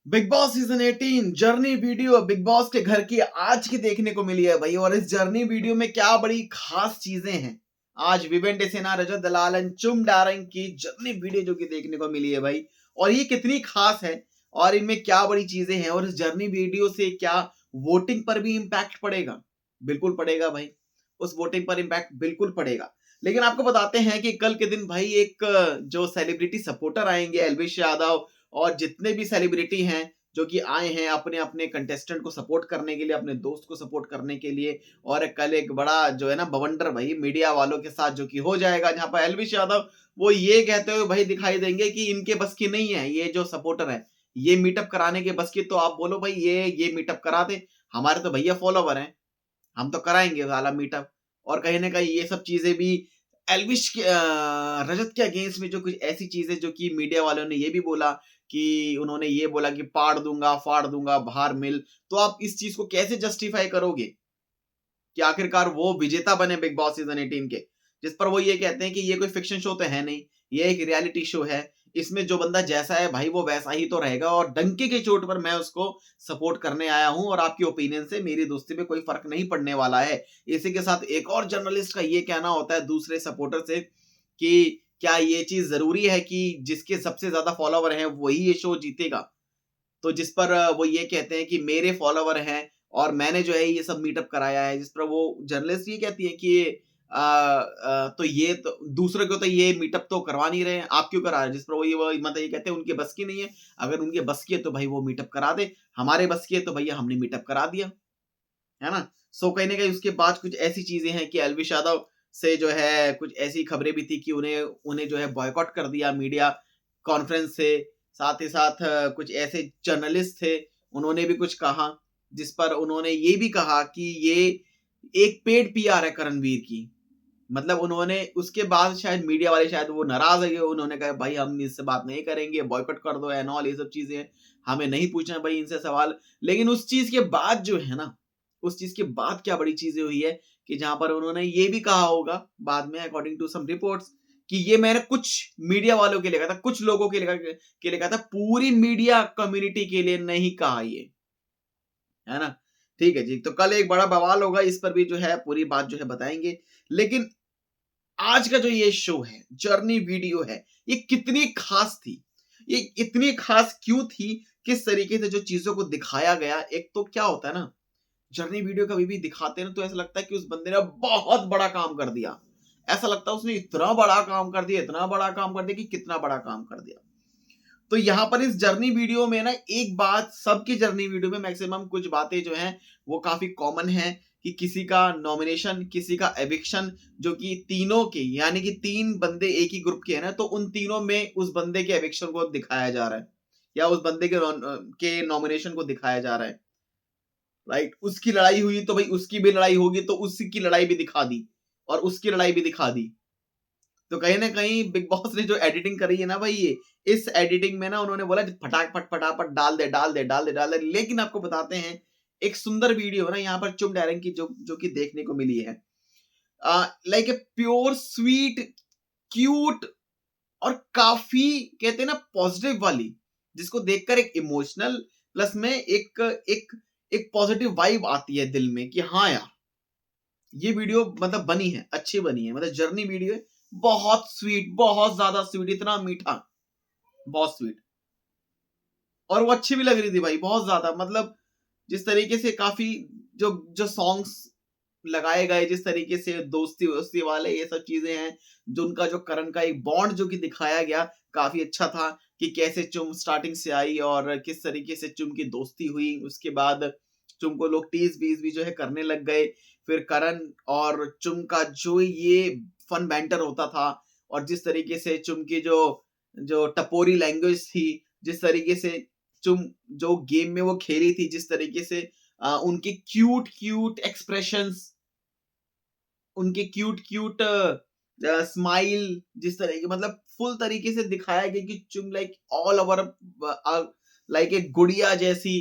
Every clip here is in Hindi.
Big boss season 18 journey video big boss के घर की आज की देखने को मिली है भाई। और इस जर्नी वीडियो में क्या बड़ी खास चीजें हैं। आज विवेन सेना, रजत दलाल एंड चुम डारंग की जर्नी वीडियो जो कि देखने को मिली है भाई। और ये कितनी खास है और इनमें क्या बड़ी चीजें हैं और इस जर्नी वीडियो से क्या वोटिंग पर भी इम्पैक्ट पड़ेगा? बिल्कुल पड़ेगा भाई। उस वोटिंग पर इम्पैक्ट बिल्कुल पड़ेगा। लेकिन आपको बताते हैं कि कल के दिन भाई एक जो सेलिब्रिटी सपोर्टर आएंगे, एल्विश यादव और जितने भी सेलिब्रिटी हैं जो कि आए हैं अपने अपने कंटेस्टेंट को सपोर्ट करने के लिए, अपने दोस्त को सपोर्ट करने के लिए। और कल एक बड़ा जो है ना बवंडर भाई मीडिया वालों के साथ जो कि हो जाएगा, जहां पर एल्विश यादव वो ये कहते हुए भाई दिखाई देंगे कि इनके बस की नहीं है, ये जो सपोर्टर है ये मीटअप कराने के बस की। तो आप बोलो भाई ये मीटअप करा दे, हमारे तो भैया फॉलोवर हैं, हम तो कराएंगे वाला मीटअप। और कहीं ना कहीं ये सब चीजें भी एल्विश के रजत के अगेंस्ट में जो कुछ ऐसी चीजें जो कि मीडिया वालों ने ये भी बोला कि उन्होंने ये बोला कि फाड़ दूंगा बाहर मिल। तो आप इस चीज को कैसे जस्टिफाई करोगे कि आखिरकार वो विजेता बने बिग बॉस सीजन 18 के, जिस पर वो ये कहते हैं कि ये कोई फिक्शन शो तो है नहीं, ये एक रियलिटी शो है, इसमें जो बंदा जैसा है भाई वो वैसा ही तो रहेगा और डंके के चोट पर मैं उसको सपोर्ट करने आया हूं और आपकी ओपिनियन से मेरी दोस्ती में कोई फर्क नहीं पड़ने वाला है। इसी के साथ एक और जर्नलिस्ट का ये कहना होता है दूसरे सपोर्टर से कि क्या ये चीज जरूरी है कि जिसके सबसे ज्यादा फॉलोवर हैं वही ये शो जीतेगा? तो जिस पर वो ये कहते हैं कि मेरे फॉलोवर हैं और मैंने जो है ये सब मीटअप कराया है, जिस पर वो जर्नलिस्ट ये कहती है कि तो ये तो दूसरे को तो ये मीटअप तो करवा नहीं रहे हैं, आप क्यों करा रहे हैं? जिस पर वो मतलब ये कहते हैं उनके बस की नहीं है, अगर उनके बस की है तो भाई वो मीटअप करा दे, हमारे बस की है तो भैया हमने मीटअप करा दिया, है ना? सो कहीं ना कहीं उसके बाद कुछ ऐसी चीजें हैं कि एल्विश यादव से जो है कुछ ऐसी खबरें भी थी कि उन्हें उन्हें जो है बॉयकॉट कर दिया मीडिया कॉन्फ्रेंस से। साथ ही साथ कुछ ऐसे जर्नलिस्ट थे, उन्होंने भी कुछ कहा, जिस पर उन्होंने ये भी कहा कि ये एक पेड पीआर है करणवीर की। मतलब उन्होंने उसके बाद शायद मीडिया वाले शायद वो नाराज है, उन्होंने कहा भाई हम इससे बात नहीं करेंगे, बॉयकॉट कर दो एंड ऑल, ये सब चीजें हमें नहीं पूछना भाई इनसे सवाल। लेकिन उस चीज के बाद जो है ना, उस चीज के बाद क्या बड़ी चीजें हुई है कि जहां पर उन्होंने ये भी कहा होगा बाद में, अकॉर्डिंग टू सम रिपोर्ट्स, कि ये मैंने कुछ मीडिया वालों के लिए कहा था, कुछ लोगों के लिए कहा था, पूरी मीडिया कम्युनिटी के लिए नहीं कहा ये, है ना? ठीक है जी, तो कल एक बड़ा बवाल होगा, इस पर भी जो है पूरी बात जो है बताएंगे। लेकिन आज का जो ये शो है, जर्नी वीडियो है, ये कितनी खास थी, ये इतनी खास क्यों थी, किस तरीके से जो चीजों को दिखाया गया। एक तो क्या होता है ना, जर्नी वीडियो कभी भी दिखाते हैं ना तो ऐसा लगता है कि उस बंदे ने बहुत बड़ा काम कर दिया, ऐसा लगता है उसने इतना बड़ा काम कर दिया, इतना बड़ा काम कर दिया कि कितना बड़ा काम कर दिया। तो यहाँ पर इस जर्नी वीडियो में ना एक बात, सबकी जर्नी वीडियो में मैक्सिमम कुछ बातें जो हैं वो काफी कॉमन है कि किसी का नॉमिनेशन, किसी का एविक्शन, जो कि तीनों के यानी कि तीन बंदे एक ही ग्रुप के हैं ना, तो उन तीनों में उस बंदे के एविक्शन को दिखाया जा रहा है या उस बंदे के नॉमिनेशन को दिखाया जा रहा है। राइट, उसकी लड़ाई हुई तो भाई उसकी भी लड़ाई होगी, तो उसकी लड़ाई भी दिखा दी और उसकी लड़ाई भी दिखा दी। तो कहीं ना कहीं बिग बॉस ने जो एडिटिंग करी है ना भाई, ये इस एडिटिंग में ना उन्होंने बोला फटाफट फटाफट डाल दे डाल दे डाल दे डाल दे। लेकिन आपको बताते हैं एक सुंदर वीडियो ना यहाँ पर चुम डायरेक्ट की जो जो कि देखने को मिली है, like a pure sweet cute और काफी कहते हैं ना पॉजिटिव वाली, जिसको देखकर एक इमोशनल प्लस में एक एक एक पॉजिटिव वाइब आती है दिल में कि हाँ यार ये वीडियो मतलब बनी है, अच्छी बनी है, मतलब जर्नी वीडियो है, बहुत स्वीट, बहुत ज्यादा स्वीट, इतना मीठा, बहुत स्वीट। और वो अच्छी भी लग रही थी भाई बहुत ज्यादा, मतलब जिस तरीके से काफी जो जो सॉन्ग्स लगाए गए, जिस तरीके से दोस्ती वोस्ती वाले ये सब चीजें हैं, जो उनका जो करण का एक बॉन्ड जो कि दिखाया गया काफी अच्छा था कि कैसे चुम स्टार्टिंग से आई और किस तरीके से चुम की दोस्ती हुई। उसके बाद चुम को लोग टीज बीज भी जो है करने लग गए। फिर करण और चुम का जो ये फन बैंटर होता था और जिस तरीके से चुम की जो जो टपोरी लैंग्वेज थी, जिस तरीके से चुम जो गेम में वो खेली थी, जिस तरीके से उनके क्यूट क्यूट एक्सप्रेशंस, उनके क्यूट क्यूट स्माइल, जिस तरह की मतलब फुल तरीके से दिखाया गया कि चुम लाइक ऑल ओवर लाइक एक गुड़िया जैसी।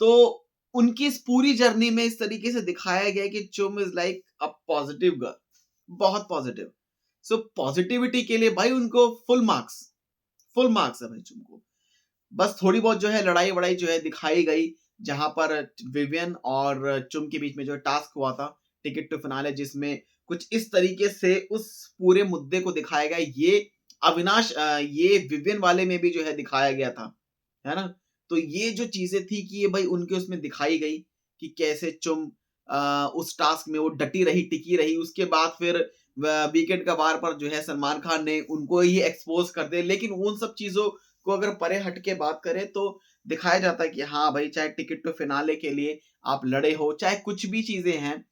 तो उनकी इस पूरी जर्नी में इस तरीके से दिखाया गया कि चुम is like a positive girl, बहुत पॉजिटिव। सो पॉजिटिविटी के लिए भाई उनको फुल मार्क्स, फुल मार्क्स है भाई चुम को। बस थोड़ी बहुत जो है लड़ाई वड़ाई जो है दिखाई गई, जहां पर विवियन और चुम के बीच में जो टास्क हुआ था टिकट टू फिनाले, जिसमें कुछ इस तरीके से उस पूरे मुद्दे को दिखाया गया। ये ये विवियन वाले में भी जो है दिखाया गया था, है ना। तो ये जो चीजें थी कि ये भाई उनके उसमें दिखाई गई कि कैसे चुम उस टास्क में वो डटी रही, टिकी रही। उसके बाद फिर वीकेंड का वार पर जो है सलमान खान ने उनको ही एक्सपोज कर दिया। लेकिन उन सब चीजों को अगर परे हट के बात करें तो दिखाया जाता है कि हाँ भाई, चाहे टिकट टू फिनाले के लिए आप लड़े हो, चाहे कुछ भी चीजें हैं,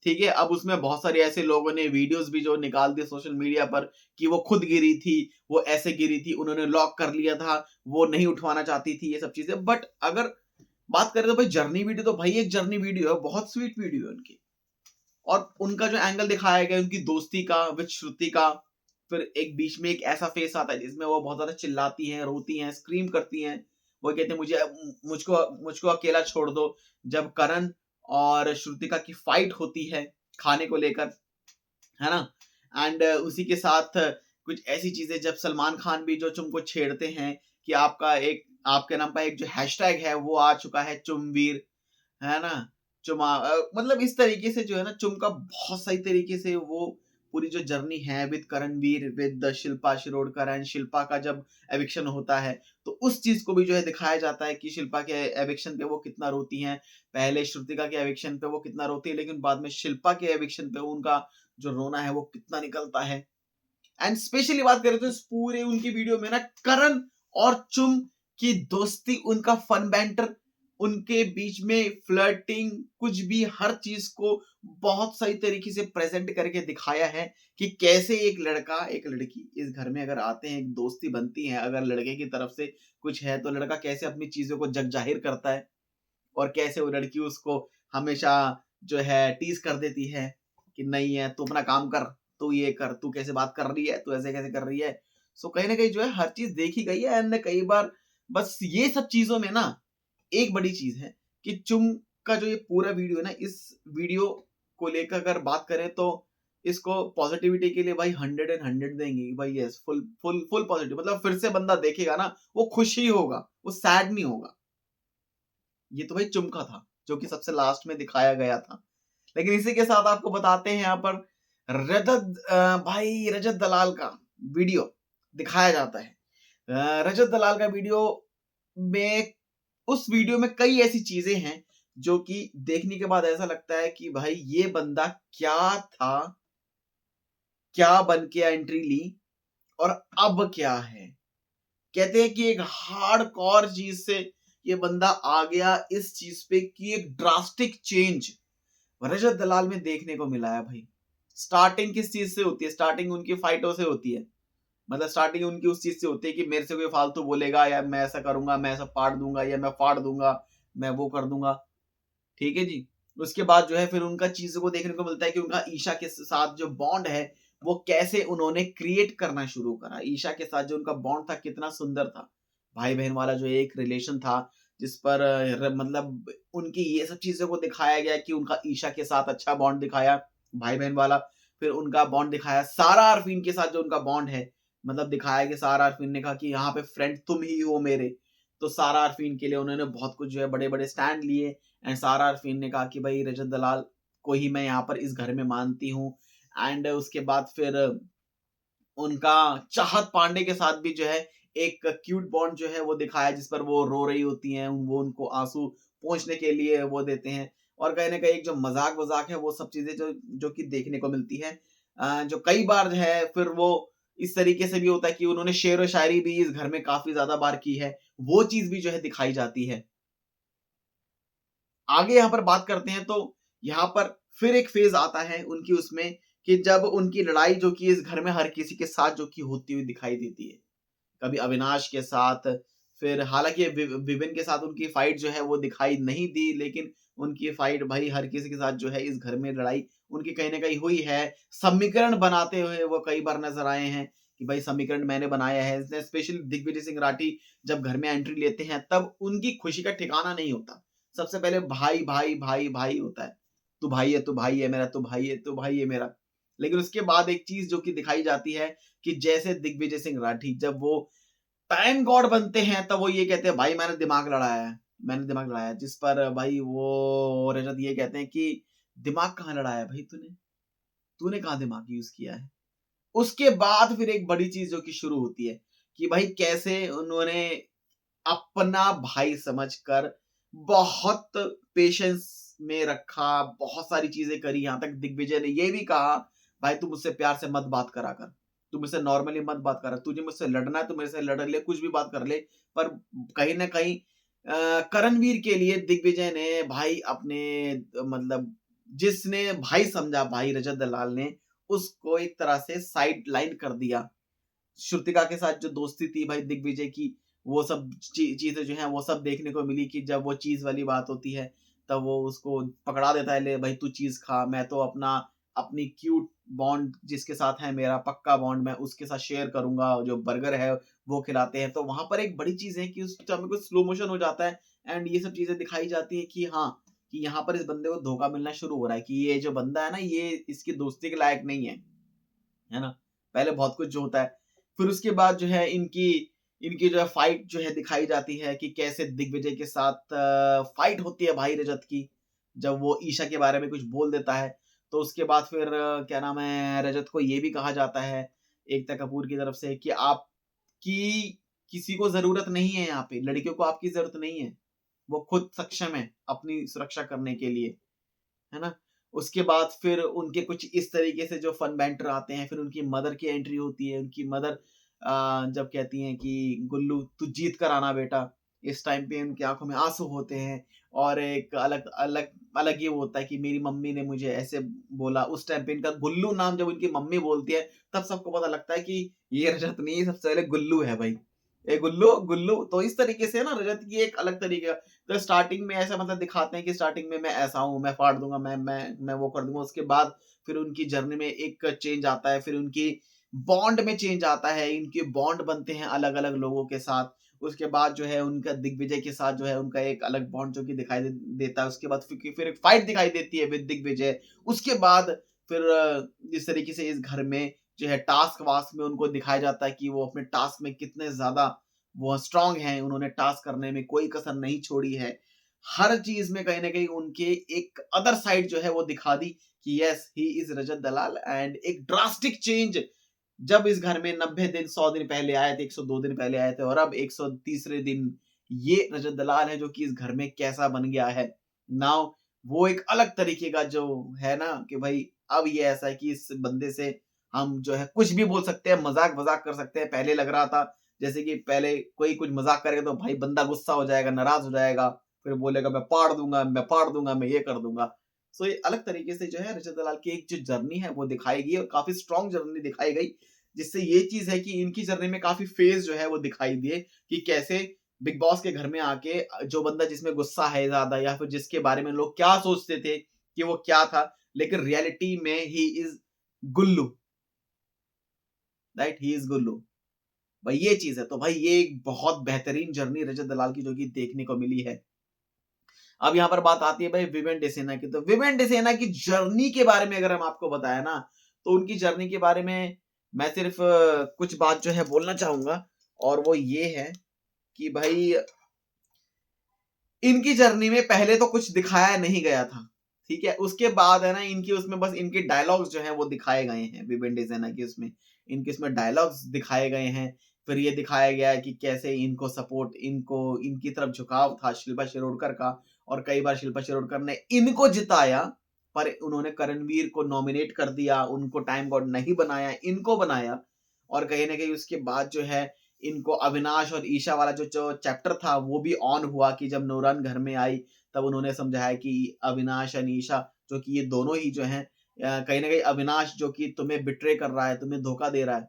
ठीक है। अब उसमें बहुत सारे ऐसे लोगों ने वीडियोस भी जो निकाल दिए सोशल मीडिया पर कि वो खुद गिरी थी, वो ऐसे गिरी थी, उन्होंने लॉक कर लिया था, वो नहीं उठवाना चाहती थी, ये सब चीजें। बट अगर बात करें तो भाई जर्नी वीडियो तो भाई एक जर्नी वीडियो है, बहुत स्वीट वीडियो है उनकी। और उनका जो एंगल दिखाया गया उनकी दोस्ती का विद श्रुति का, फिर एक बीच में एक ऐसा फेस आता है जिसमें वो बहुत ज्यादा चिल्लाती हैं, रोती हैं, स्क्रीम करती हैं। वो कहते हैं मुझको मुझको अकेला छोड़ दो, जब करण और श्रुतिका की फाइट होती है खाने को लेकर, है ना। एंड उसी के साथ कुछ ऐसी चीजें जब सलमान खान भी जो चुम को छेड़ते हैं कि आपके नाम का एक जो हैशटैग है वो आ चुका है, चुमवीर, है ना। मतलब इस तरीके से जो है ना चुम का बहुत सही तरीके से वो पूरी जो जर्नी है with Karanvir, with Shilpa Shirodkar and Shilpa का जब एविक्शन होता है तो उस चीज को भी जो है दिखाया जाता है कि शिल्पा के एविक्शन पे वो कितना रोती हैं। पहले श्रुतिका के एविक्शन पे वो कितना रोती है, लेकिन बाद में शिल्पा के एविक्शन पे उनका जो रोना है वो कितना निकलता है। एंड स्पेशली बात करें तो इस पूरे उनकी वीडियो में ना करण और चुम की दोस्ती, उनका फन बैंटर, उनके बीच में फ्लर्टिंग, कुछ भी हर चीज को बहुत सही तरीके से प्रेजेंट करके दिखाया है कि कैसे एक लड़का एक लड़की इस घर में अगर आते हैं, एक दोस्ती बनती है, अगर लड़के की तरफ से कुछ है तो लड़का कैसे अपनी चीजों को जग जाहिर करता है, और कैसे वो लड़की उसको हमेशा जो है टीज कर देती है कि नहीं है तू अपना काम कर, तू ये कर, तू कैसे बात कर रही है, तू ऐसे कैसे कर रही है। सो कहीं ना कहीं जो है हर चीज देखी गई है। एंड कई बार बस ये सब चीजों में ना एक बड़ी चीज है कि चुम का जो ये पूरा वीडियो है ना, इस वीडियो को लेकर अगर बात करें तो इसको पॉजिटिविटी के लिए भाई 100 देंगे कि भाई yes, full full full positive. मतलब फिर से बंदा देखेगा ना वो खुश ही होगा, वो सैड नहीं होगा। ये तो भाई चुमका था जो कि सबसे लास्ट में दिखाया गया था। लेकिन इसी के साथ आपको बताते हैं यहाँ पर भाई रजत दलाल का वीडियो दिखाया जाता है। रजत दलाल का वीडियो में, उस वीडियो में कई ऐसी चीजें हैं जो कि देखने के बाद ऐसा लगता है कि भाई ये बंदा क्या था, क्या बन के एंट्री ली और अब क्या है। कहते हैं कि एक हार्ड कोर चीज से ये बंदा आ गया इस चीज पे कि एक ड्रास्टिक चेंज रजत दलाल में देखने को मिला है भाई। स्टार्टिंग किस चीज से होती है? स्टार्टिंग उनकी फाइटों से होती है। मतलब स्टार्टिंग उनकी उस चीज से होती है कि मेरे से कोई फालतू बोलेगा या मैं ऐसा करूंगा, मैं ऐसा पाड़ दूंगा या मैं फाड़ दूंगा, मैं वो कर दूंगा, ठीक है जी। उसके बाद जो है फिर उनका चीजों को देखने को मिलता है कि उनका ईशा के साथ जो बॉन्ड है वो कैसे उन्होंने क्रिएट करना शुरू करा। ईशा के साथ जो उनका बॉन्ड था कितना सुंदर था, भाई बहन वाला जो एक रिलेशन था, जिस पर मतलब उनकी ये सब चीजों को दिखाया गया कि उनका ईशा के साथ अच्छा बॉन्ड दिखाया, भाई बहन वाला। फिर उनका बॉन्ड दिखाया सारा अरफीन के साथ जो उनका बॉन्ड है, मतलब दिखाया कि सारा अरफीन ने कहा कि यहाँ पे फ्रेंड तुम ही हो मेरे। तो सारा अरफीन के लिए उन्होंने बहुत कुछ जो है बड़े बड़े स्टैंड लिए। एंड सारा अरफीन ने कहा कि भाई रजत दलाल को ही मैं यहाँ पर इस घर में मानती हूँ। एंड उसके बाद फिर उनका चाहत पांडे के साथ भी जो है एक क्यूट बॉन्ड जो है वो दिखाया, जिस पर वो रो रही होती हैं, वो उनको आंसू पोंछने के लिए वो देते हैं। और कहीं ना कहीं एक जो मजाक वजाक है वो सब चीजें जो जो कि देखने को मिलती है। जो कई बार जो है फिर वो इस तरीके से भी होता है कि उन्होंने शेर व शायरी भी इस घर में काफी ज्यादा बार की है, वो चीज भी जो है दिखाई जाती है। आगे यहाँ पर बात करते हैं तो यहाँ पर फिर एक फेज आता है उनकी उसमें कि जब उनकी लड़ाई जो कि इस घर में हर किसी के साथ जो कि होती हुई दिखाई देती है, कभी अविनाश के साथ, फिर हालांकि विपिन के साथ उनकी फाइट जो है वो दिखाई नहीं दी, लेकिन उनकी फाइट भाई हर किसी के साथ जो है इस घर में लड़ाई उनकी कहीं ना कहीं हुई है। समीकरण बनाते हुए वो कई बार नजर आए हैं कि भाई समीकरण मैंने बनाया है। स्पेशली दिग्विजय सिंह राठी जब घर में एंट्री लेते हैं तब उनकी खुशी का ठिकाना नहीं होता। सबसे पहले भाई भाई भाई भाई होता है, तू भाई है, तू भाई है मेरा, तू भाई है, तू भाई है मेरा। लेकिन उसके बाद एक चीज जो कि दिखाई जाती है कि जैसे दिग्विजय सिंह राठी जब वो टाइम गॉड बनते हैं तब वो ये कहते हैं भाई मैंने दिमाग लड़ाया है, मैंने दिमाग लड़ाया, जिस पर भाई वो रजत ये कहते हैं कि दिमाग कहाँ लड़ाया भाई तूने, तूने कहाँ दिमाग यूज किया है। उसके बाद फिर एक बड़ी चीज जो कि शुरू होती है कि भाई कैसे उन्होंने अपना भाई समझकर बहुत पेशेंस में रखा, बहुत सारी चीजें करी, यहां तक दिग्विजय ने ये भी कहा भाई तू मुझसे प्यार से मत बात करा कर, तू मुझसे नॉर्मली मत बात करा, तुझे मुझसे लड़ना है तो मेरे से लड़ ले, कुछ भी बात कर ले, पर कहीं ना कहीं करणवीर के लिए दिग्विजय ने भाई अपने मतलब जिसने भाई समझा, भाई रजत दलाल ने उसको एक तरह से साइड लाइन कर दिया। श्रुतिका के साथ जो दोस्ती थी भाई दिग्विजय की, वो सब चीजें जो है वो सब देखने को मिली कि जब वो चीज वाली बात होती है तब वो उसको पकड़ा देता है, ले भाई तू चीज खा, मैं तो अपनी क्यूट बॉन्ड जिसके साथ है मेरा पक्का बॉन्ड मैं उसके साथ शेयर करूंगा, जो बर्गर है वो खिलाते हैं। तो वहां पर एक बड़ी चीज है कि उस टाइम में कुछ स्लो मोशन हो जाता है एंड ये सब चीजें दिखाई जाती है कि हाँ, कि यहाँ पर इस बंदे को धोखा मिलना शुरू हो रहा है कि ये जो बंदा है ना ये इसकी दोस्ती के लायक नहीं है ना। पहले बहुत कुछ जो होता है, फिर उसके बाद जो है इनकी इनकी जो है फाइट जो है दिखाई जाती है कि कैसे दिग्विजय के साथ फाइट होती है भाई रजत की, जब वो ईशा के बारे में कुछ बोल देता है। तो उसके बाद फिर क्या नाम है, रजत को ये भी कहा जाता है एकता कपूर की तरफ से कि आपकी किसी को जरूरत नहीं है, यहाँ पे लड़कियों को आपकी जरूरत नहीं है, वो खुद सक्षम है अपनी सुरक्षा करने के लिए, है ना। उसके बाद फिर उनके कुछ इस तरीके से जो फन बैंटर आते हैं, फिर उनकी मदर की एंट्री होती है। उनकी मदर जब कहती हैं कि गुल्लू तू जीत कर आना बेटा, इस टाइम पे उनकी आंखों में आंसू होते हैं और एक अलग अलग अलग ये होता है कि मेरी मम्मी ने मुझे ऐसे बोला। उस टाइम पे इनका गुल्लू नाम जब उनकी मम्मी बोलती है तब सबको पता लगता है कि ये रजत नहीं, सबसे पहले गुल्लू है भाई, ए गुल्लू गुल्लू। तो इस तरीके से ना रजत की एक अलग तरीके का, तो स्टार्टिंग में ऐसा मतलब दिखाते हैं कि स्टार्टिंग में मैं ऐसा हूँ, मैं फाड़ दूंगा, मैं वो कर दूंगा। उसके बाद फिर उनकी जर्नी में एक चेंज आता है, फिर उनकी बॉन्ड में चेंज आता है, इनके बॉन्ड बनते हैं अलग अलग लोगों के साथ। उसके बाद जो है उनका दिग्विजय के साथ जो है उनका एक अलग बॉन्ड जो कि दिखाई देता है। उसके बाद फिर एक फाइट दिखाई देती है विद दिग्विजय। उसके बाद फिर जिस तरीके से इस घर में जो है टास्क वास्क में उनको दिखाया जाता है कि वो अपने टास्क में कितने ज्यादा वो स्ट्रांग हैं, उन्होंने टास्क करने में कोई कसर नहीं छोड़ी है। हर चीज में कहीं ना कहीं उनके एक अदर साइड जो है वो दिखा दी कि yes he is Rajat Dalal. And एक ड्रास्टिक चेंज जब इस घर में 90 दिन 100 दिन पहले आए थे, 102 दिन पहले आए थे, और अब 130वें दिन ये रजत दलाल है जो कि इस घर में कैसा बन गया है नाउ। वो एक अलग तरीके का जो है ना कि भाई अब ये ऐसा है कि इस बंदे से हम जो है कुछ भी बोल सकते हैं, मजाक वजाक कर सकते हैं। पहले लग रहा था जैसे कि पहले कोई कुछ मजाक करेगा तो भाई बंदा गुस्सा हो जाएगा, नाराज हो जाएगा, फिर बोलेगा मैं पाड़ दूंगा, मैं फाड़ दूंगा, मैं ये कर दूंगा। सो ये अलग तरीके से जो है रजत दलाल की एक जो जर्नी है वो दिखाई गई और काफी स्ट्रॉन्ग जर्नी दिखाई गई, जिससे ये चीज है कि इनकी जर्नी में काफी फेज जो है वो दिखाई दिए कि कैसे बिग बॉस के घर में आके जो बंदा जिसमें गुस्सा है ज्यादा या फिर जिसके बारे में लोग क्या सोचते थे कि वो क्या था, लेकिन रियलिटी में he is Gullu, right, he is Gullu. भाई ये चीज है। तो भाई ये एक बहुत बेहतरीन जर्नी रजत दलाल की जो कि देखने को मिली है। अब यहाँ पर बात आती है भाई विवेन डेसेना की। तो विवेन डेसेना की जर्नी के बारे में अगर हम आपको बताया ना, तो उनकी जर्नी के बारे में मैं सिर्फ कुछ बात जो है बोलना चाहूंगा, और वो ये है कि भाई इनकी जर्नी में पहले तो कुछ दिखाया नहीं गया था, ठीक है। उसके बाद है ना इनकी उसमें बस इनके डायलॉग्स जो हैं वो दिखाए गए हैं विवेन डेसेना की, उसमें इनके उसमें डायलॉग्स दिखाए गए हैं। फिर ये दिखाया गया है कि कैसे इनको सपोर्ट, इनको इनकी तरफ झुकाव था शिल्पा शिरोडकर का, और कई बार शिल्पा शिरोडकर ने इनको जिताया, पर उन्होंने करणवीर को नॉमिनेट कर दिया, उनको टाइम गॉड नहीं बनाया, इनको बनाया। और कहीं ना कहीं उसके बाद जो है इनको अविनाश और ईशा वाला जो चैप्टर था वो भी ऑन हुआ कि जब नूरान घर में आई तब उन्होंने समझाया कि अविनाश और ईशा जो कि ये दोनों ही जो हैं कहीं ना कहीं अविनाश जो कि तुम्हें बिट्रे कर रहा है, तुम्हें धोखा दे रहा है,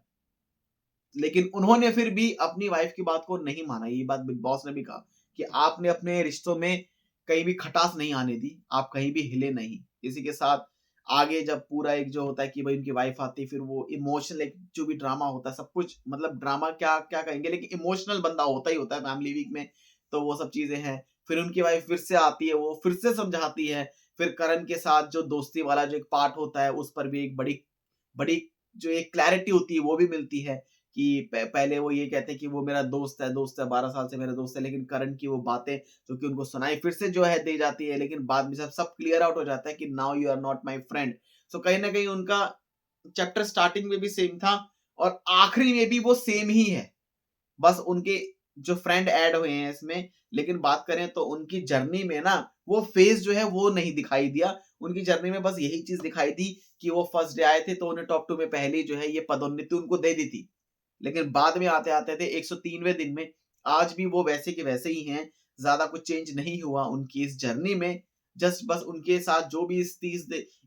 लेकिन उन्होंने फिर भी अपनी वाइफ की बात को नहीं माना। ये बात बिग बॉस ने भी कहा कि आपने अपने रिश्तों में कहीं भी खटास नहीं आने दी, आप कहीं भी हिले नहीं। इसी के साथ आगे जब पूरा एक जो होता है कि भाई उनकी वाइफ आती है, फिर वो इमोशनल एक जो भी ड्रामा होता है, सब कुछ मतलब ड्रामा क्या क्या कहेंगे, लेकिन इमोशनल बंदा होता ही होता है फैमिली वीक में, तो वो सब चीजें हैं। फिर उनकी वाइफ फिर से आती है, वो फिर से समझाती है। फिर करण के साथ जो दोस्ती वाला जो एक पार्ट होता है उस पर भी एक बड़ी बड़ी जो एक क्लैरिटी होती है वो भी मिलती है कि पहले वो ये कहते हैं कि वो मेरा दोस्त है 12 साल से मेरा दोस्त है, लेकिन करण की वो बातें जो कि उनको सुनाई फिर से जो है दी जाती है, लेकिन बाद में सब क्लियर आउट हो जाता है कि now you are not my friend. So कहीं न कहीं उनका चैप्टर स्टार्टिंग में भी सेम था और आखिरी में भी वो सेम ही है। बस उनके जो फ्रेंड ऐड हुए हैं इसमें, लेकिन बात करें तो उनकी जर्नी में ना वो फेज़ जो है वो नहीं दिखाई दिया। उनकी जर्नी में बस यही चीज़ दिखाई दी कि वो फर्स्ट डे आए थे तो उन्हें टॉप 2 में पहले ही जो है ये पदोन्नति उनको दे दी थी। लेकिन बाद में आते-आते थे 103वें दिन में आज भी वो वैसे के वैसे ही हैं, ज़्यादा कुछ चेंज नहीं हुआ उनकी इस जर्नी में। जस्ट बस उनके साथ जो भी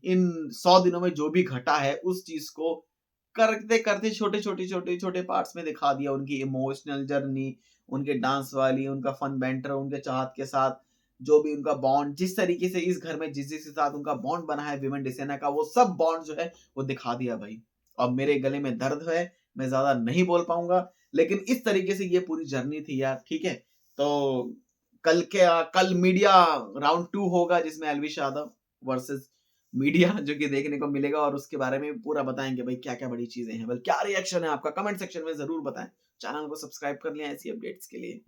इन 100 दिनों में जो भी घटा है उस चीज़ को करते-करते छोटे-छोटे पार्ट्स में दिखा दिया उनकी इमोशनल जर्नी, उनके डांस वाली, उनका फन बैंटर, उनके चाहत के साथ जो भी उनका बॉन्ड, जिस तरीके से इस घर में जिस-जिस के साथ उनका बॉन्ड बना है विवेन डिसेना का, वो सब बॉन्ड जो है वो दिखा दिया भाई। अब मेरे गले में दर्द है, मैं ज़्यादा नहीं बोल पाऊँगा, लेकिन इस तरीके से ये पूरी जर्नी थी यार, ठीक है? तो कल मीडिया राउंड 2 होगा जिसमें एल्विश यादव वर्सेस मीडिया जो कि देखने को मिलेगा और उसके बारे में पूरा बताएँगे भाई क्या-क्या बड़ी चीज़ें हैं। क्या रिएक्शन है आपका? कमेंट सेक्शन में ज़रूर बताएँ। चैनल को सब्सक्राइब कर लें ऐसी अपडेट्स के लिए।